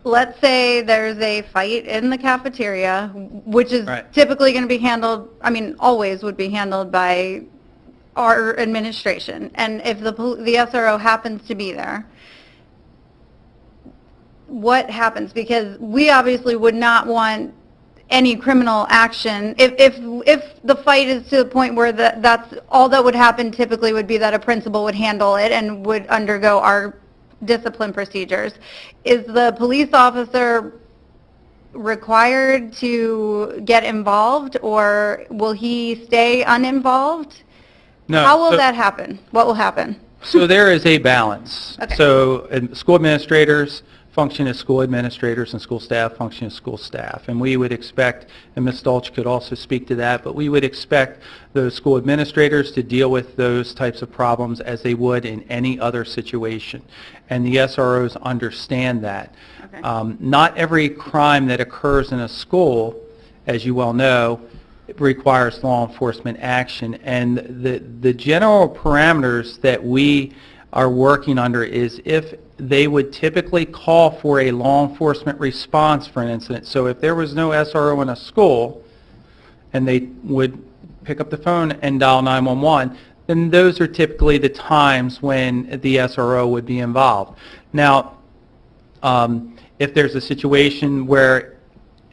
let's say there's a fight in the cafeteria, which is Right. typically going to be handled, I mean, always would be handled by our administration. And if the SRO happens to be there, what happens? Because we obviously would not want any criminal action. If the fight is to the point where that's all that would happen, typically would be that a principal would handle it and would undergo our discipline procedures. Is the police officer required to get involved, or will he stay uninvolved? No. How will that happen? What will happen? So there is a balance. Okay. So school administrators function as school administrators and school staff function as school staff. And we would expect, and Ms. Dolch could also speak to that, but we would expect those school administrators to deal with those types of problems as they would in any other situation. And the SROs understand that. Okay. Not every crime that occurs in a school, as you well know, requires law enforcement action. And the general parameters that we are working under is if they would typically call for a law enforcement response for an incident. So if there was no SRO in a school and they would pick up the phone and dial 911, then those are typically the times when the SRO would be involved. Now, if there's a situation where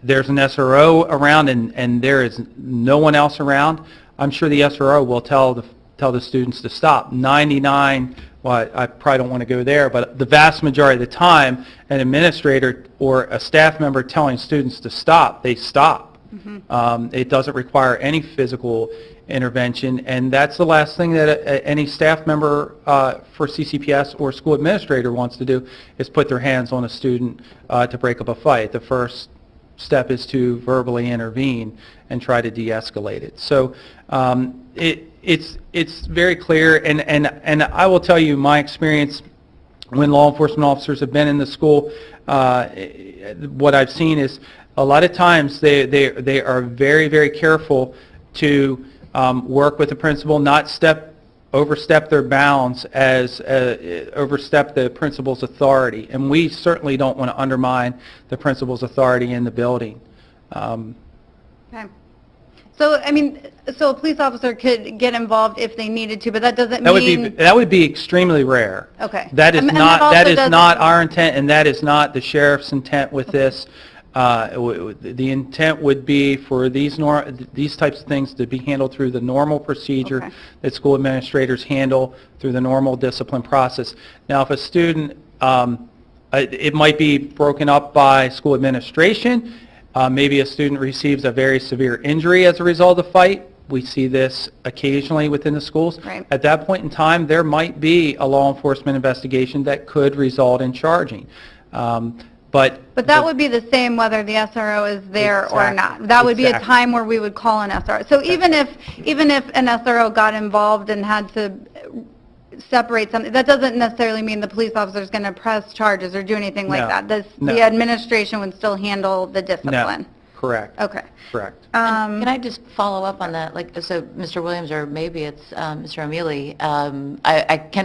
there's an SRO around and there is no one else around, I'm sure the SRO will tell the students to stop. 99, well, I probably don't want to go there, but the vast majority of the time, an administrator or a staff member telling students to stop, they stop. Mm-hmm. It doesn't require any physical intervention, and that's the last thing that any staff member for CCPS or school administrator wants to do is put their hands on a student to break up a fight. The first step is to verbally intervene and try to de-escalate it. So it's very clear, and I will tell you my experience when law enforcement officers have been in the school. What I've seen is a lot of times they are very, very careful to work with the principal, not overstep their bounds as overstep the principal's authority, and we certainly don't want to undermine the principal's authority in the building. Okay. So, I mean, so a police officer could get involved if they needed to, but that doesn't mean... That would be extremely rare. Okay. That is not our intent, and that is not the sheriff's intent with this. The intent would be for these types of things to be handled through the normal procedure that school administrators handle through the normal discipline process. Now, if a student, it might be broken up by school administration. Maybe a student receives a very severe injury as a result of the fight. We see this occasionally within the schools. Right. At that point in time, there might be a law enforcement investigation that could result in charging. But that would be the same whether the SRO is there or not. That would be a time where we would call an SRO. So even if an SRO got involved and had to separate something, that doesn't necessarily mean the police officer is going to press charges or do anything like that. The administration would still handle the discipline. No. Correct. Okay. Correct. Can I just follow up on that? Like, so Mr. Williams, or maybe it's Mr. O'Mealy,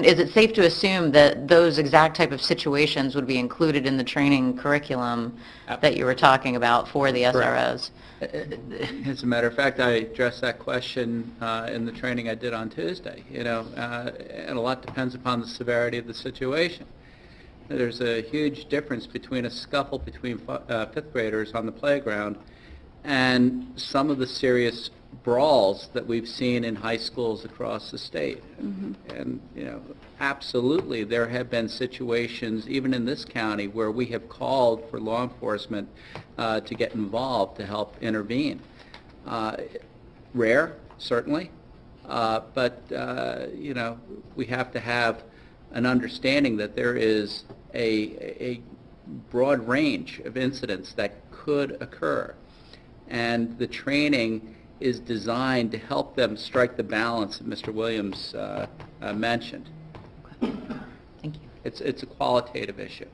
is it safe to assume that those exact type of situations would be included in the training curriculum that you were talking about for the SROs? As a matter of fact, I addressed that question in the training I did on Tuesday, and a lot depends upon the severity of the situation. There's a huge difference between a scuffle between fifth graders on the playground and some of the serious brawls that we've seen in high schools across the state. Mm-hmm. And, absolutely there have been situations, even in this county, where we have called for law enforcement to get involved to help intervene. Rare, certainly, but, we have to have an understanding that there is a broad range of incidents that could occur, and the training is designed to help them strike the balance that Mr. Williams mentioned. Thank you. It's a qualitative issue.